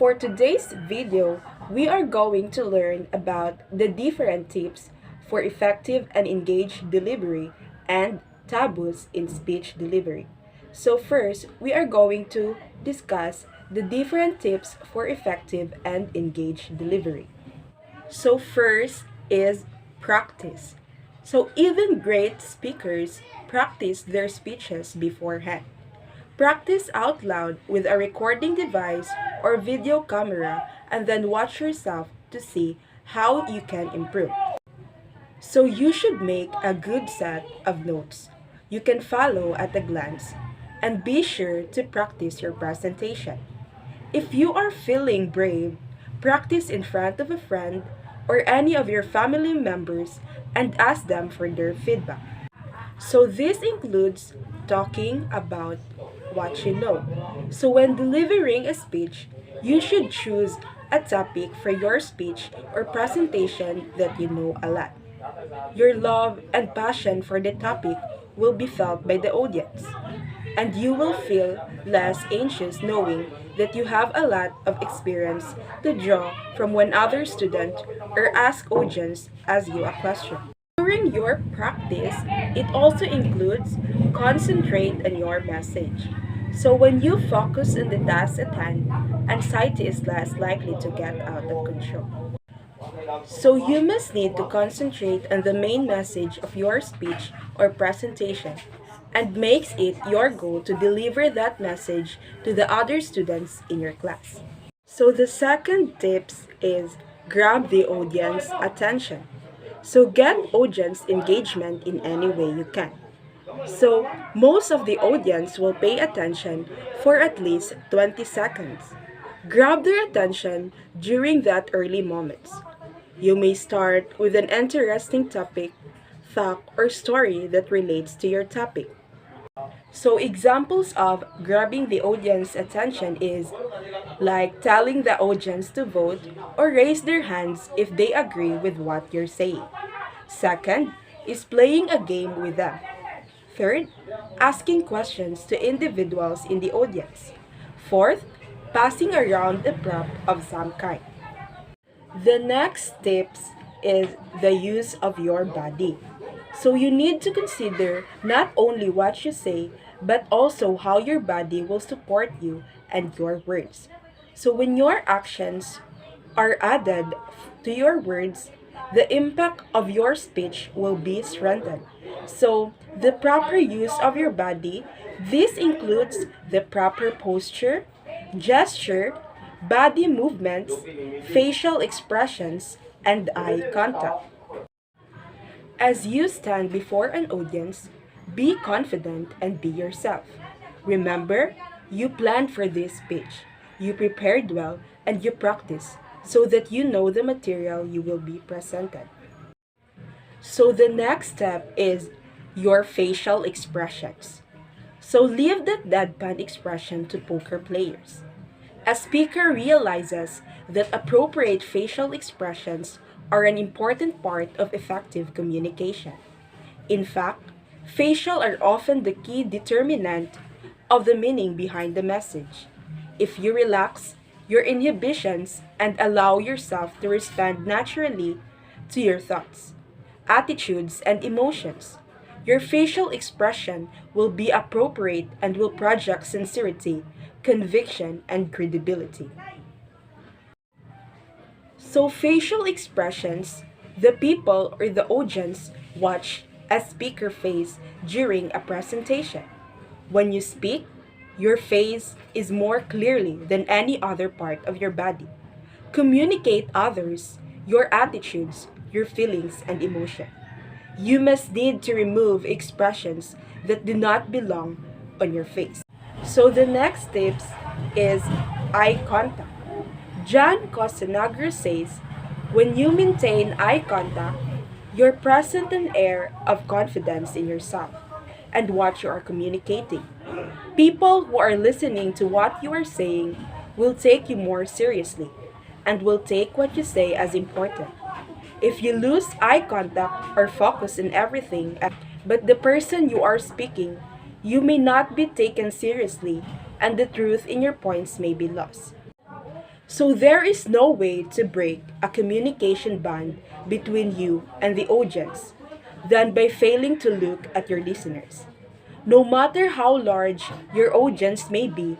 for today's video, we are going to learn about the different tips for effective and engaged delivery and taboos in speech delivery. So first, we are going to discuss the different tips for effective and engaged delivery. So first is practice. So even great speakers practice their speeches beforehand. Practice out loud with a recording device or video camera and then watch yourself to see how you can improve. So you should make a good set of notes you can follow at a glance and be sure to practice your presentation. If you are feeling brave, practice in front of a friend or any of your family members and ask them for their feedback. So this includes talking about what you know. So when delivering a speech, you should choose a topic for your speech or presentation that you know a lot. Your love and passion for the topic will be felt by the audience, and you will feel less anxious knowing that you have a lot of experience to draw from when other student or ask audience ask you a question. During your practice, it also includes concentrate on your message. So when you focus on the task at hand, anxiety is less likely to get out of control. So you must need to concentrate on the main message of your speech or presentation and makes it your goal to deliver that message to the other students in your class. So the second tips is grab the audience attention. So get audience engagement in any way you can. So most of the audience will pay attention for at least 20 seconds. Grab their attention during that early moments. You may start with an interesting topic, fact, or story that relates to your topic. So examples of grabbing the audience attention is like telling the audience to vote or raise their hands if they agree with what you're saying. Second is playing a game with them. Third, asking questions to individuals in the audience. Fourth, passing around a prop of some kind. The next tips is the use of your body. So you need to consider not only what you say, but also how your body will support you and your words. So when your actions are added to your words, the impact of your speech will be strengthened. So the proper use of your body, this includes the proper posture, gesture, body movements, facial expressions, and eye contact. As you stand before an audience, be confident and be yourself. Remember, you planned for this speech, you prepared well, and you practice so that you know the material you will be presented. So the next step is your facial expressions. So leave that deadpan expression to poker players. A speaker realizes that appropriate facial expressions are an important part of effective communication. In fact, facial are often the key determinant of the meaning behind the message. If you relax your inhibitions and allow yourself to respond naturally to your thoughts, attitudes, and emotions, your facial expression will be appropriate and will project sincerity, conviction, and credibility. So facial expressions, the people or the audience watch a speaker face during a presentation. When you speak, your face is more clearly than any other part of your body. Communicate others, your attitudes, your feelings, and emotion. You must need to remove expressions that do not belong on your face. So the next tips is eye contact. John Costanagro says, when you maintain eye contact, you're present an air of confidence in yourself and what you are communicating. People who are listening to what you are saying will take you more seriously and will take what you say as important. If you lose eye contact or focus in everything but the person you are speaking, you may not be taken seriously and the truth in your points may be lost. So there is no way to break a communication bond between you and the audience than by failing to look at your listeners. No matter how large your audience may be,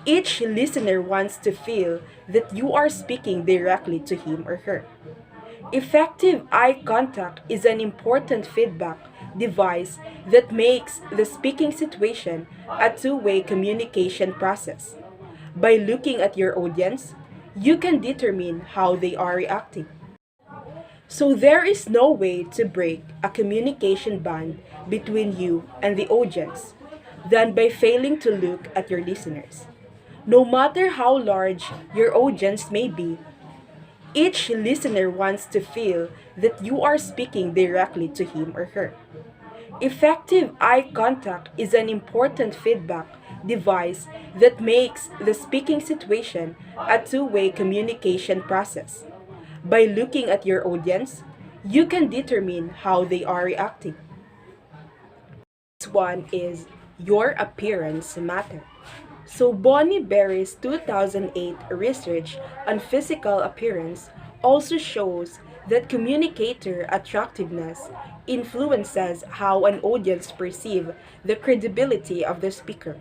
each listener wants to feel that you are speaking directly to him or her. Effective eye contact is an important feedback device that makes the speaking situation a two-way communication process. By looking at your audience, you can determine how they are reacting. So there is no way to break a communication bond between you and the audience than by failing to look at your listeners. No matter how large your audience may be, each listener wants to feel that you are speaking directly to him or her. Effective eye contact is an important feedback device that makes the speaking situation a two-way communication process. By looking at your audience, you can determine how they are reacting. Next one is your appearance matter. So Bonnie Berry's 2008 research on physical appearance also shows that communicator attractiveness influences how an audience perceive the credibility of the speaker.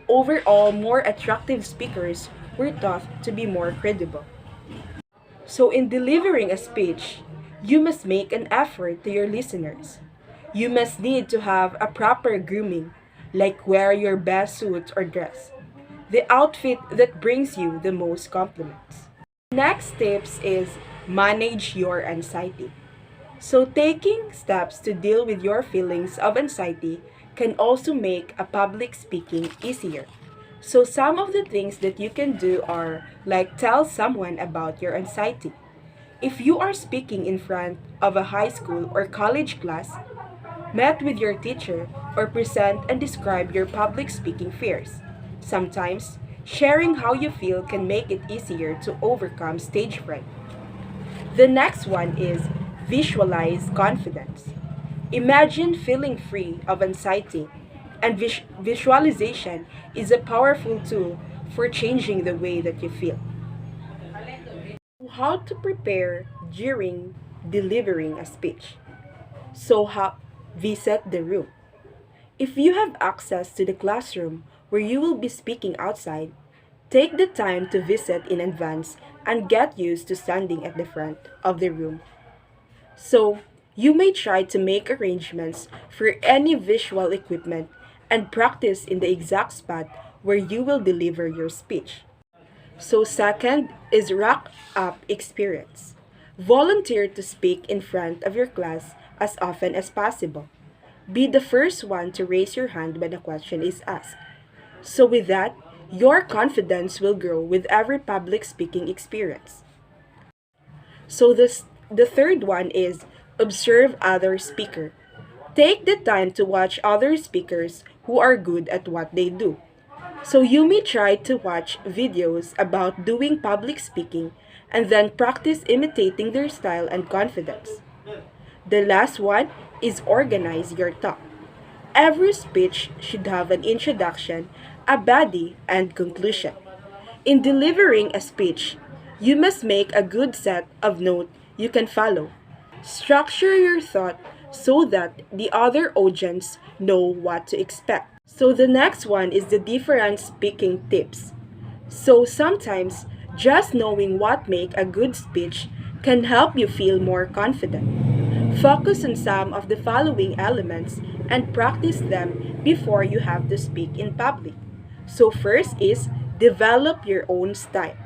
Overall, more attractive speakers were thought to be more credible. So, in delivering a speech, you must make an effort to your listeners. You must need to have a proper grooming, like wear your best suit or dress, the outfit that brings you the most compliments. Next tips is manage your anxiety. So, taking steps to deal with your feelings of anxiety can also make a public speaking easier. So, some of the things that you can do are like tell someone about your anxiety. If you are speaking in front of a high school or college class, met with your teacher, or present and describe your public speaking fears. Sometimes, sharing how you feel can make it easier to overcome stage fright. The next one is visualize confidence. Imagine feeling free of anxiety, and visualization is a powerful tool for changing the way that you feel. How to prepare during delivering a speech. So, how visit the room. If you have access to the classroom where you will be speaking outside, take the time to visit in advance and get used to standing at the front of the room. So, you may try to make arrangements for any visual equipment and practice in the exact spot where you will deliver your speech. So, second is rack up experience. Volunteer to speak in front of your class as often as possible. Be the first one to raise your hand when a question is asked. So, with that, your confidence will grow with every public speaking experience. So, the third one is observe other speaker. Take the time to watch other speakers who are good at what they do. So you may try to watch videos about doing public speaking and then practice imitating their style and confidence. The last one is organize your talk. Every speech should have an introduction, a body, and conclusion. In delivering a speech, you must make a good set of notes you can follow. Structure your thought so that the other audience know what to expect. So the next one is the different speaking tips. So sometimes just knowing what make a good speech can help you feel more confident. Focus on some of the following elements and practice them before you have to speak in public. So first is develop your own style.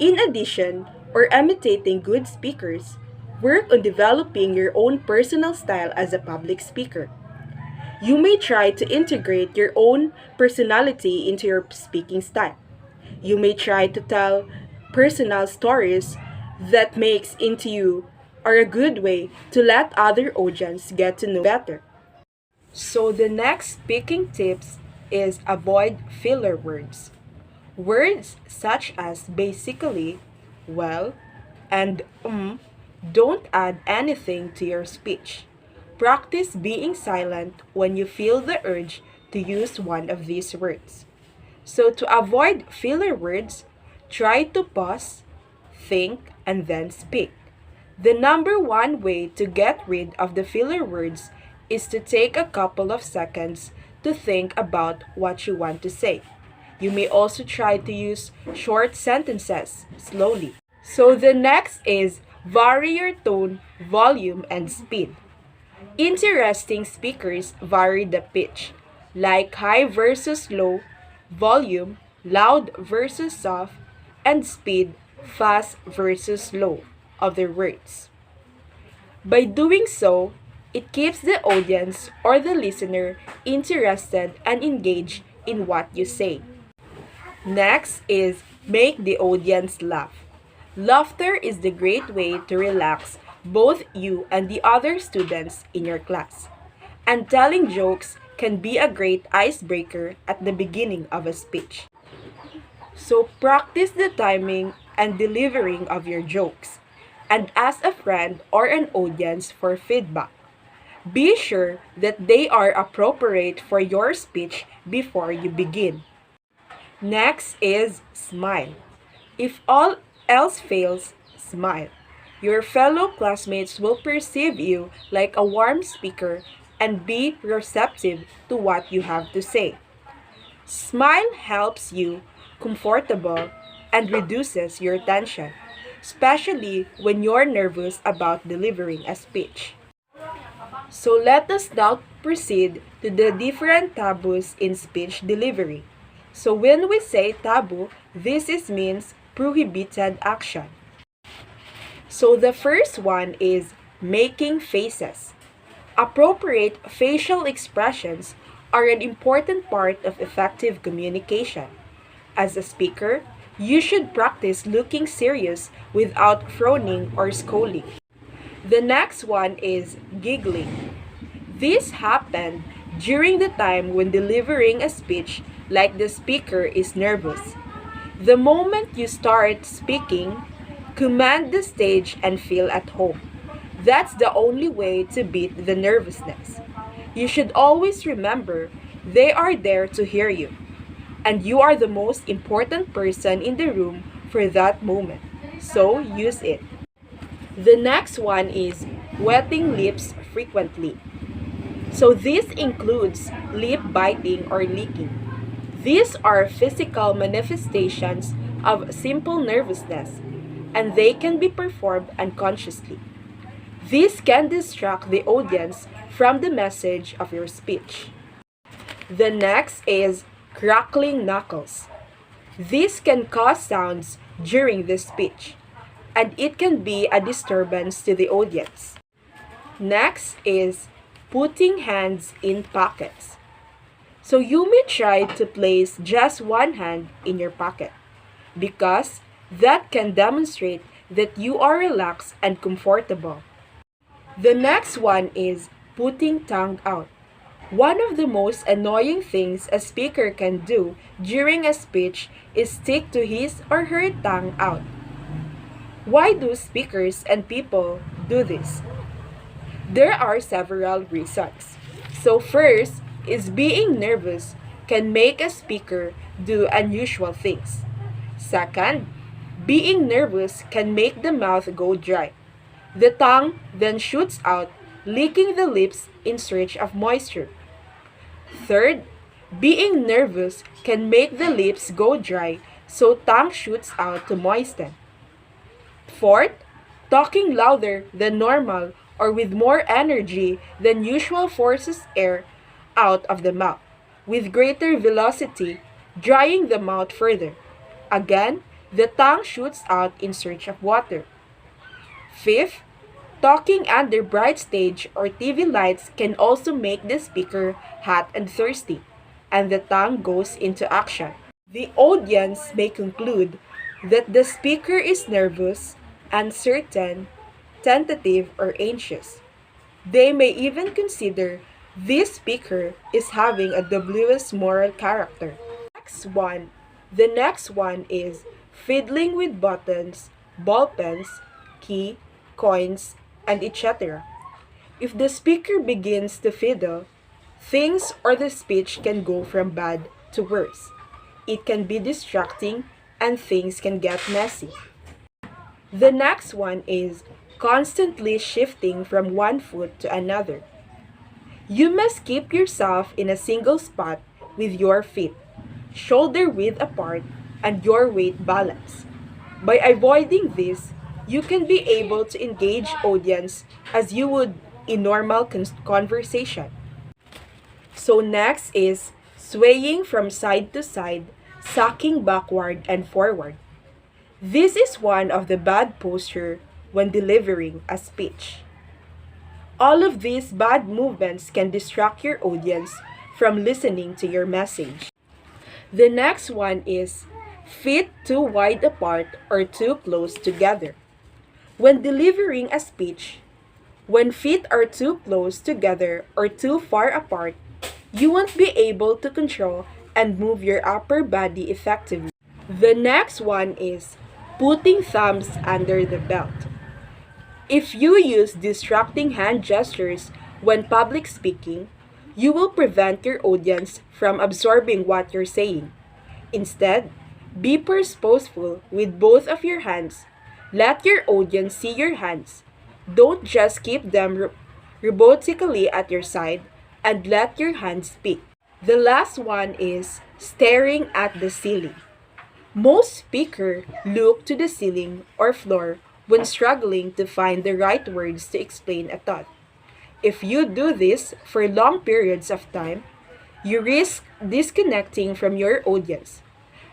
In addition, or imitating good speakers, work on developing your own personal style as a public speaker. You may try to integrate your own personality into your speaking style. You may try to tell personal stories that makes into you are a good way to let other audience get to know better. So the next speaking tips is avoid filler words. Words such as basically, well, and don't add anything to your speech. Practice being silent when you feel the urge to use one of these words. So to avoid filler words, Try to pause, think, and then speak. The number one way to get rid of the filler words is to take a couple of seconds to think about what you want to say. You may also try to use short sentences slowly. So the next is vary your tone, volume, and speed. Interesting speakers vary the pitch, like high versus low, volume, loud versus soft, and speed, fast versus slow of their words. By doing so, it keeps the audience or the listener interested and engaged in what you say. Next is make the audience laugh. Laughter is the great way to relax both you and the other students in your class. And telling jokes can be a great icebreaker at the beginning of a speech. So practice the timing and delivering of your jokes and ask a friend or an audience for feedback. Be sure that they are appropriate for your speech before you begin. Next is smile. If all else fails, smile. Your fellow classmates will perceive you like a warm speaker and be receptive to what you have to say. Smile helps you comfortable and reduces your tension, especially when you're nervous about delivering a speech. So let us now proceed to the different taboos in speech delivery. So when we say taboo, means prohibited action. So the first one is making faces. Appropriate facial expressions are an important part of effective communication. As a speaker, you should practice looking serious without frowning or scolding. The next one is giggling. This happened during the time when delivering a speech like the speaker is nervous. The moment you start speaking, command the stage and feel at home. That's the only way to beat the nervousness. You should always remember they are there to hear you, and you are the most important person in the room for that moment. So use it. The next one is wetting lips frequently. So this includes lip biting or licking. These are physical manifestations of simple nervousness, and they can be performed unconsciously. This can distract the audience from the message of your speech. The next is crackling knuckles. This can cause sounds during the speech, and it can be a disturbance to the audience. Next is putting hands in pockets. So you may try to place just one hand in your pocket because that can demonstrate that you are relaxed and comfortable. The next one is putting tongue out. One of the most annoying things a speaker can do during a speech is stick to his or her tongue out. Why do speakers and people do this? There are several reasons. So first is being nervous can make a speaker do unusual things. Second, being nervous can make the mouth go dry. The tongue then shoots out, licking the lips in search of moisture. Third, being nervous can make the lips go dry, so tongue shoots out to moisten. Fourth, talking louder than normal or with more energy than usual forces air out of the mouth, with greater velocity, drying the mouth further. Again, the tongue shoots out in search of water. Fifth, talking under bright stage or TV lights can also make the speaker hot and thirsty, and the tongue goes into action. The audience may conclude that the speaker is nervous, uncertain, tentative, or anxious. They may even consider this speaker is having a dubious moral character. The next one is fiddling with buttons, ball pens, key, coins, and etc. If the speaker begins to fiddle, things or the speech can go from bad to worse. It can be distracting and things can get messy. The next one is constantly shifting from one foot to another. You must keep yourself in a single spot with your feet, shoulder width apart, and your weight balanced. By avoiding this, you can be able to engage audience as you would in normal conversation. So next is swaying from side to side, sucking backward and forward. This is one of the bad posture when delivering a speech. All of these bad movements can distract your audience from listening to your message. The next one is feet too wide apart or too close together. When delivering a speech, when feet are too close together or too far apart, you won't be able to control and move your upper body effectively. The next one is putting thumbs under the belt. If you use distracting hand gestures when public speaking, you will prevent your audience from absorbing what you're saying. Instead, be purposeful with both of your hands. Let your audience see your hands. Don't just keep them robotically at your side and let your hands speak. The last one is staring at the ceiling. Most speakers look to the ceiling or floor when struggling to find the right words to explain a thought. If you do this for long periods of time, you risk disconnecting from your audience.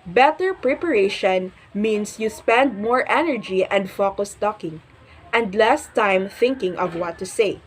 Better preparation means you spend more energy and focus talking, and less time thinking of what to say.